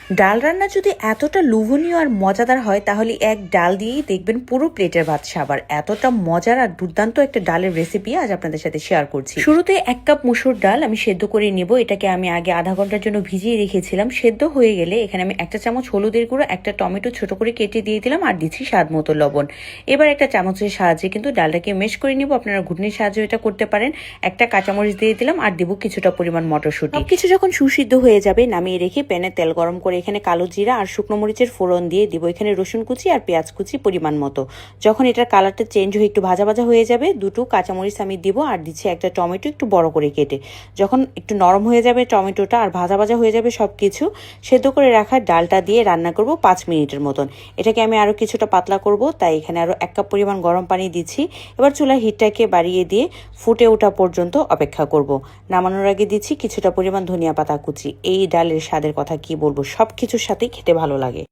ডাল রান্না যদি এতটা লোভনীয় আর মজাদার হয় তাহলে এক ডাল দিয়েই দেখবেন পুরো প্লেটের ভাত সাবার। এতটা মজার আর দুর্দান্ত একটা ডালের রেসিপি আজ আপনাদের সাথে শেয়ার করছি। শুরুতে 1 কাপ মসুর ডাল আমি সেদ্ধ করে নিব। এটাকে আমি আগে আধা ঘন্টার জন্য ভিজিয়ে রেখেছিলাম। সেদ্ধ হয়ে গেলে এখানে আমি 1 চামচ হলুদের গুঁড়ো, 1টা টমেটো ছোট করে কেটে দিয়ে দিলাম আর দিচ্ছি স্বাদ মতো লবণ। এবার একটা চামচের সাহায্যে কিন্তু ডালটাকে মেশ করে নিব। আপনারা ঘুটনির সাহায্যে এটা করতে পারেন। একটা কাঁচামরিচ দিয়ে দিলাম আর দিব কিছুটা পরিমাণ মটরশুঁটি। সবকিছু যখন সুসিদ্ধ হয়ে যাবে নামিয়ে রেখে প্যানে তেল গরম করে এখানে কালো জিরা আর শুকনো মরিচের ফোড়ন দিয়ে দিব। এখানে রসুন কুচি আর পেঁয়াজ কুচি পরিমাণ মতো। যখন এটার কালারটা চেঞ্জ হয়ে একটু ভাজা ভাজা হয়ে যাবে, দুটো কাঁচামরিচ আমি দিব আর দিচ্ছি একটা টমেটো একটু বড় করে কেটে। যখন একটু নরম হয়ে যাবে টমেটোটা আর ভাজা ভাজা হয়ে যাবে সব কিছু, সেদ্ধ করে রাখা ডালটা দিয়ে রান্না করব 5 মিনিটের মতন। এটাকে আমি আরও কিছুটা পাতলা করব, তাই এখানে আরও 1 কাপ পরিমাণ গরম পানি দিচ্ছি। এবার চুলার হিটটাকে বাড়িয়ে দিয়ে ফুটে ওঠা পর্যন্ত অপেক্ষা করব। নামানোর আগে দিচ্ছি কিছুটা পরিমাণ ধনিয়া পাতা কুচি। এই ডালের স্বাদের কথা কি বলবো, সব কিছুর সাথেই খেতে ভালো লাগে।